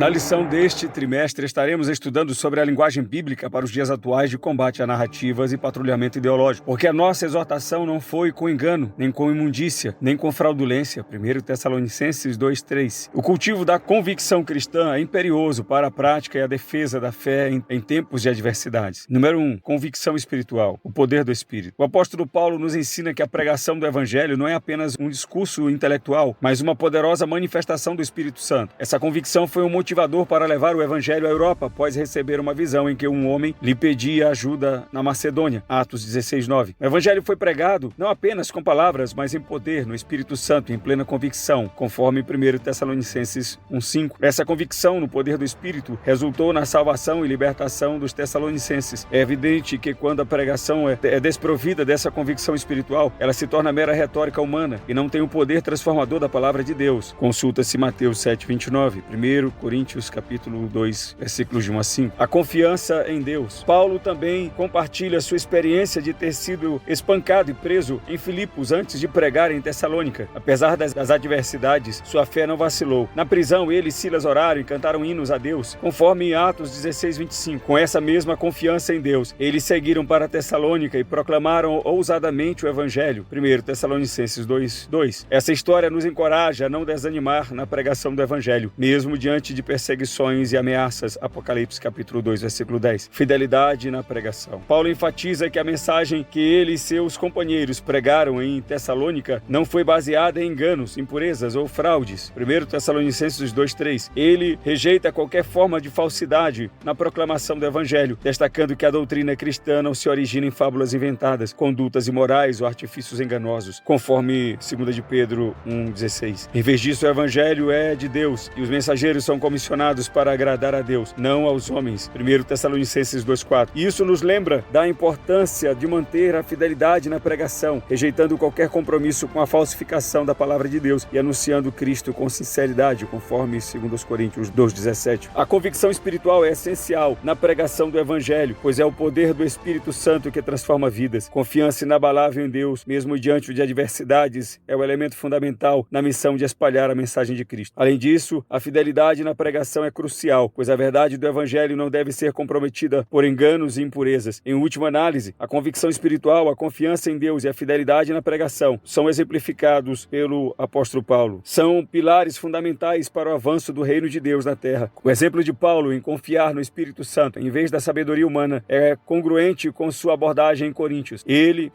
Na lição deste trimestre, estaremos estudando sobre a linguagem bíblica para os dias atuais de combate a narrativas e patrulhamento ideológico, porque a nossa exortação não foi com engano, nem com imundícia, nem com fraudulência. 1 Tessalonicenses 2:3. O cultivo da convicção cristã é imperioso para a prática e a defesa da fé em tempos de adversidades. Número 1. Convicção espiritual, o poder do Espírito. O apóstolo Paulo nos ensina que a pregação do Evangelho não é apenas um discurso intelectual, mas uma poderosa manifestação do Espírito Santo. Essa convicção foi um motivador para levar o Evangelho à Europa após receber uma visão em que um homem lhe pedia ajuda na Macedônia. Atos 16:9. O Evangelho foi pregado não apenas com palavras, mas em poder, no Espírito Santo, em plena convicção, conforme 1 Tessalonicenses 1:5. Essa convicção no poder do Espírito resultou na salvação e libertação dos tessalonicenses. É evidente que quando a pregação é desprovida dessa convicção espiritual, ela se torna mera retórica humana e não tem o poder transformador da palavra de Deus. Consulta-se Mateus 7:29, 1 Coríntios capítulo 2, versículos de 1 a 5. A confiança em Deus. Paulo também compartilha sua experiência de ter sido espancado e preso em Filipos antes de pregar em Tessalônica. Apesar das adversidades, sua fé não vacilou. Na prisão, ele e Silas oraram e cantaram hinos a Deus, conforme Atos 16:25. Com essa mesma confiança em Deus, eles seguiram para Tessalônica e proclamaram ousadamente o Evangelho. 1 Tessalonicenses 2:2. Essa história nos encoraja a não desanimar na pregação do Evangelho, mesmo diante de perseguições e ameaças. Apocalipse capítulo 2, versículo 10. Fidelidade na pregação. Paulo enfatiza que a mensagem que ele e seus companheiros pregaram em Tessalônica não foi baseada em enganos, impurezas ou fraudes. 1 Tessalonicenses 2:3. Ele rejeita qualquer forma de falsidade na proclamação do Evangelho, destacando que a doutrina cristã não se origina em fábulas inventadas, condutas imorais ou artifícios enganosos, conforme 2 de Pedro 1:16. Em vez disso, o Evangelho é de Deus e os mensageiros são comissionados para agradar a Deus, não aos homens. 1 Tessalonicenses 2:4. Isso nos lembra da importância de manter a fidelidade na pregação, rejeitando qualquer compromisso com a falsificação da palavra de Deus e anunciando Cristo com sinceridade, conforme 2 Coríntios 2:17. A convicção espiritual é essencial na pregação do Evangelho, pois é o poder do Espírito Santo que transforma vidas. Confiança inabalável em Deus, mesmo diante de adversidades, é o elemento fundamental na missão de espalhar a mensagem de Cristo. Além disso, a fidelidade na pregação é crucial, pois a verdade do Evangelho não deve ser comprometida por enganos e impurezas. Em última análise, a convicção espiritual, a confiança em Deus e a fidelidade na pregação são exemplificados pelo apóstolo Paulo. São pilares fundamentais para o avanço do reino de Deus na terra. O exemplo de Paulo em confiar no Espírito Santo, em vez da sabedoria humana, é congruente com sua abordagem em Coríntios.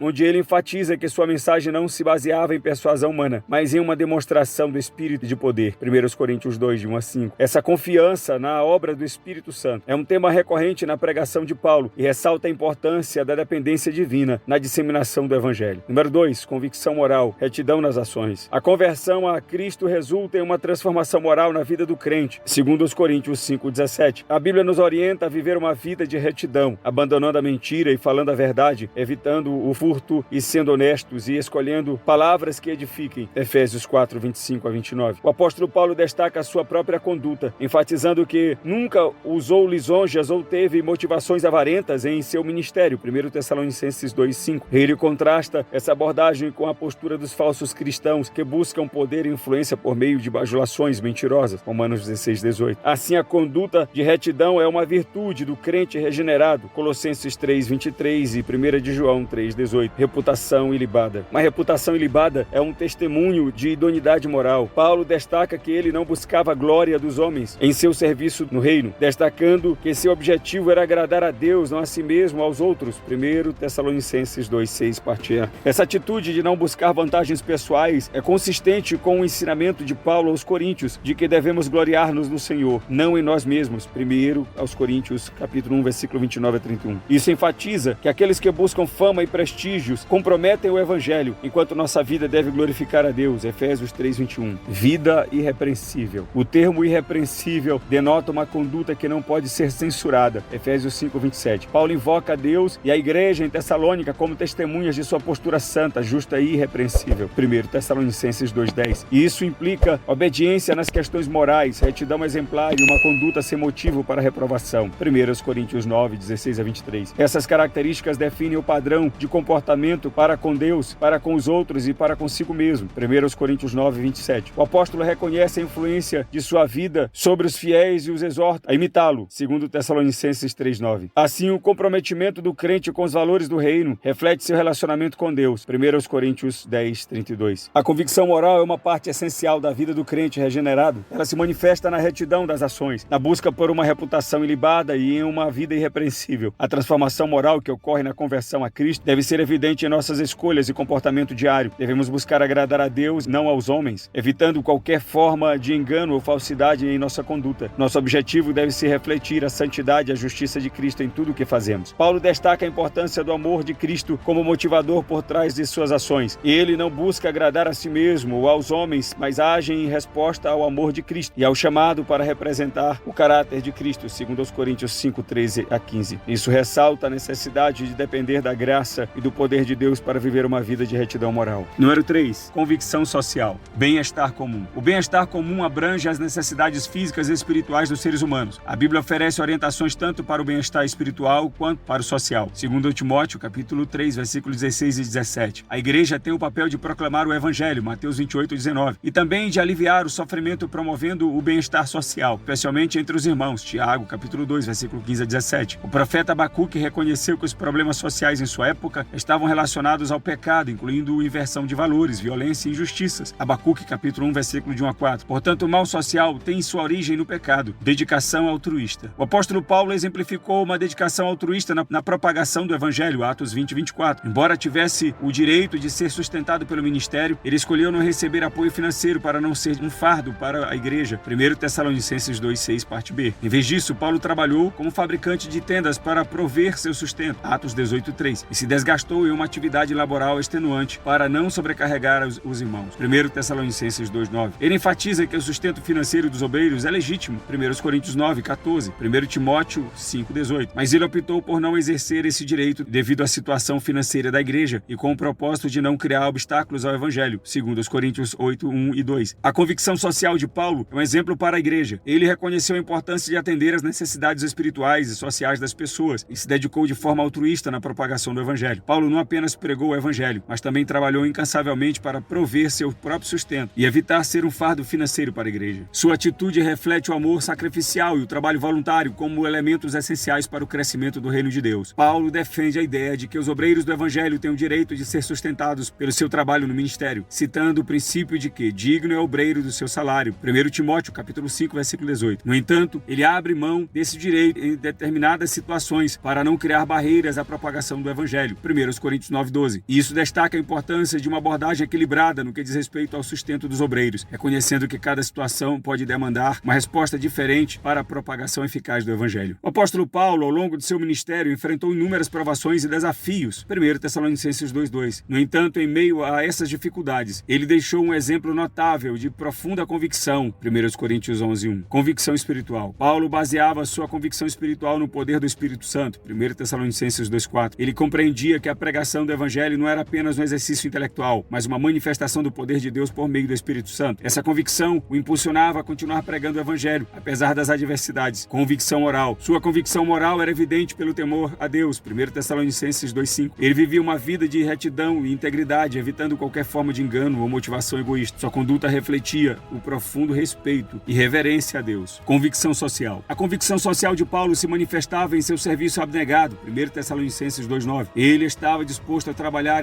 Onde ele enfatiza que sua mensagem não se baseava em persuasão humana, mas em uma demonstração do Espírito de poder. 1 Coríntios 2, de 1 a 5. Essa confiança na obra do Espírito Santo é um tema recorrente na pregação de Paulo e ressalta a importância da dependência divina na disseminação do Evangelho. Número 2, convicção moral, retidão nas ações. A conversão a Cristo resulta em uma transformação moral na vida do crente. 2 Coríntios 5:17. A Bíblia nos orienta a viver uma vida de retidão, abandonando a mentira e falando a verdade, evitando o furto e sendo honestos e escolhendo palavras que edifiquem. Efésios 4:25 a 29. O apóstolo Paulo destaca a sua própria conduta, enfatizando que nunca usou lisonjas ou teve motivações avarentas em seu ministério. 1 Tessalonicenses 2:5. Ele contrasta essa abordagem com a postura dos falsos cristãos que buscam poder e influência por meio de bajulações mentirosas. Romanos 16:18. Assim, a conduta de retidão é uma virtude do crente regenerado. Colossenses 3:23 e 1 de João 3:18. Reputação ilibada. Uma reputação ilibada é um testemunho de idoneidade moral. Paulo destaca que ele não buscava a glória dos homens em seu serviço no reino, destacando que seu objetivo era agradar a Deus, não a si mesmo, aos outros. 1 Tessalonicenses 2:6, parte A. Essa atitude de não buscar vantagens pessoais é consistente com o ensinamento de Paulo aos Coríntios, de que devemos gloriar-nos no Senhor, não em nós mesmos. 1 aos Coríntios, capítulo 1, versículo 29 a 31. Isso enfatiza que aqueles que buscam fama e prestígios comprometem o Evangelho, enquanto nossa vida deve glorificar a Deus. Efésios 3:21. Vida irrepreensível. O termo irrepreensível denota uma conduta que não pode ser censurada. Efésios 5:27. Paulo invoca a Deus e a igreja em Tessalônica como testemunhas de sua postura santa, justa e irrepreensível. 1 Tessalonicenses 2:10. E isso implica obediência nas questões morais, retidão exemplar e uma conduta sem motivo para reprovação. 1 Coríntios 9:16 a 23. Essas características definem o padrão de comportamento para com Deus, para com os outros e para consigo mesmo. 1 Coríntios 9:27. O apóstolo reconhece a influência de sua vida sobre os fiéis e os exorta a imitá-lo, segundo Tessalonicenses 3:9. Assim, o comprometimento do crente com os valores do reino reflete seu relacionamento com Deus, 1 Coríntios 10:32. A convicção moral é uma parte essencial da vida do crente regenerado. Ela se manifesta na retidão das ações, na busca por uma reputação ilibada e em uma vida irrepreensível. A transformação moral que ocorre na conversão a Cristo deve ser evidente em nossas escolhas e comportamento diário. Devemos buscar agradar a Deus, não aos homens, evitando qualquer forma de engano ou falsidade em nossa conduta. Nosso objetivo deve ser refletir a santidade e a justiça de Cristo em tudo o que fazemos. Paulo destaca a importância do amor de Cristo como motivador por trás de suas ações. Ele não busca agradar a si mesmo ou aos homens, mas age em resposta ao amor de Cristo e ao chamado para representar o caráter de Cristo, segundo aos Coríntios 5:13-15. Isso ressalta a necessidade de depender da graça e do poder de Deus para viver uma vida de retidão moral. Número 3. Convicção social. Bem-estar comum. O bem-estar comum abrange as necessidades físicas e espirituais dos seres humanos. A Bíblia oferece orientações tanto para o bem-estar espiritual quanto para o social. Segundo Timóteo, capítulo 3, versículos 16 e 17. A igreja tem o papel de proclamar o evangelho, Mateus 28:19, e também de aliviar o sofrimento promovendo o bem-estar social, especialmente entre os irmãos, Tiago, capítulo 2, versículo 15 a 17. O profeta Abacuque reconheceu que os problemas sociais em sua época estavam relacionados ao pecado, incluindo inversão de valores, violência e injustiças. Abacuque, capítulo 1, versículo de 1 a 4. Portanto, o mal social tem sua origem no pecado. Dedicação altruísta. O apóstolo Paulo exemplificou uma dedicação altruísta na propagação do evangelho, Atos 20:24. Embora tivesse o direito de ser sustentado pelo ministério, ele escolheu não receber apoio financeiro para não ser um fardo para a igreja. 1 Tessalonicenses 2:6, parte B. Em vez disso, Paulo trabalhou como fabricante de tendas para prover seu sustento, Atos 18:3, e se desgastou em uma atividade laboral extenuante para não sobrecarregar os irmãos, 1 Tessalonicenses 2:9. Ele enfatiza que o sustento financeiro dos obreiros é legítimo, 1 Coríntios 9:14, 1 Timóteo 5:18, mas ele optou por não exercer esse direito devido à situação financeira da igreja e com o propósito de não criar obstáculos ao evangelho, segundo os Coríntios 8:1 e 2. A convicção social de Paulo é um exemplo para a igreja. Ele reconheceu a importância de atender às necessidades espirituais e sociais das pessoas e se dedicou de forma altruísta na propagação do evangelho. Paulo não apenas pregou o evangelho, mas também trabalhou incansavelmente para prover seu próprio sustento e evitar ser um fardo financeiro para a igreja. Sua atitude reflete o amor sacrificial e o trabalho voluntário como elementos essenciais para o crescimento do reino de Deus. Paulo defende a ideia de que os obreiros do evangelho têm o direito de ser sustentados pelo seu trabalho no ministério, citando o princípio de que digno é o obreiro do seu salário, 1 Timóteo capítulo 5, versículo 18. No entanto, ele abre mão desse direito em determinadas situações para não criar barreiras à propagação do evangelho, 1 Coríntios 9:12. E isso destaca a importância de uma abordagem equilibrada no que diz respeito ao sustento dos obreiros, reconhecendo que cada situação pode demandar uma resposta diferente para a propagação eficaz do evangelho. O apóstolo Paulo, ao longo de seu ministério, enfrentou inúmeras provações e desafios, 1 Tessalonicenses 2:2. No entanto, em meio a essas dificuldades, ele deixou um exemplo notável de profunda convicção, 1 Coríntios 11:1. Convicção espiritual. Paulo baseava sua convicção espiritual no poder do Espírito Santo, 1 Tessalonicenses 2:4. Ele compreendia que a pregação do evangelho não era apenas um exercício intelectual, mas uma manifestação do poder de Deus por meio do Espírito Santo. Essa convicção o impulsionava a continuar pregando o evangelho, apesar das adversidades. Convicção oral. Sua convicção moral era evidente pelo temor a Deus, 1 Tessalonicenses 2:5. Ele vivia uma vida de retidão e integridade, evitando qualquer forma de engano ou motivação egoísta. Sua conduta refletia o profundo respeito e reverência a Deus. Convicção social. A convicção social de Paulo se manifestava em seu serviço abnegado, 1 Tessalonicenses 2:9. Ele estava disposto a trabalhar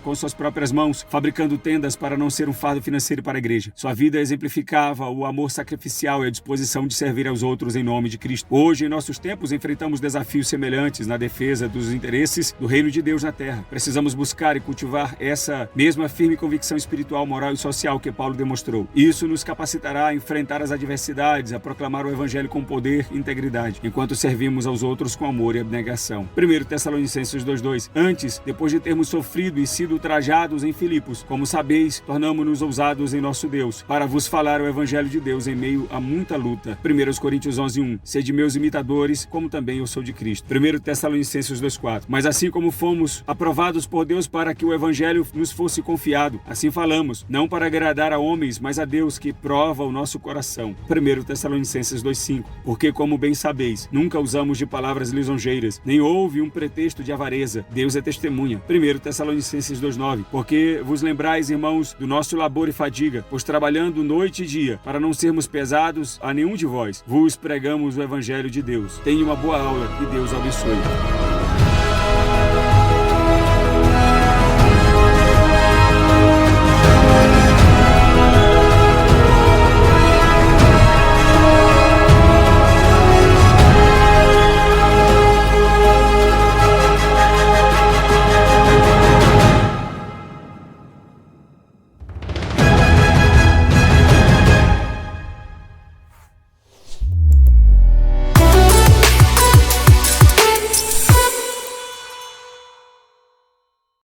com suas próprias mãos, fabricando tendas para não ser um fardo financeiro para a igreja. Sua vida exemplificava o amor sacrificial e a disposição de servir aos outros em nome de Cristo. Hoje, em nossos tempos, enfrentamos desafios semelhantes na defesa dos interesses do reino de Deus na terra. Precisamos buscar e cultivar essa mesma firme convicção espiritual, moral e social que Paulo demonstrou. Isso nos capacitará a enfrentar as adversidades, a proclamar o evangelho com poder e integridade, enquanto servimos aos outros com amor e abnegação. 1 Tessalonicenses 2:2. Antes, depois de termos sofrido e sido ultrajados em Filipos, como sabeis, tornamo-nos ousados em nosso Deus, para vos falar o evangelho de Deus em meio a muita luta. 1 Coríntios 11:1. Sede meus imitadores, como também eu sou de Cristo. 1 Tessalonicenses 2:4. Mas assim como fomos aprovados por Deus para que o evangelho nos fosse confiado, assim falamos, não para agradar a homens, mas a Deus que prova o nosso coração. 1 Tessalonicenses 2:5. Porque, como bem sabeis, nunca usamos de palavras lisonjeiras, nem houve um pretexto de avareza. Deus é testemunha. 1 Tessalonicenses 2:9. Porque vos lembrais, irmãos, do nosso labor e fadiga, pois trabalhando noite e dia, para não sermos pesados, a nenhum de vós vos pregamos o Evangelho de Deus. Tenha uma boa aula e Deus abençoe.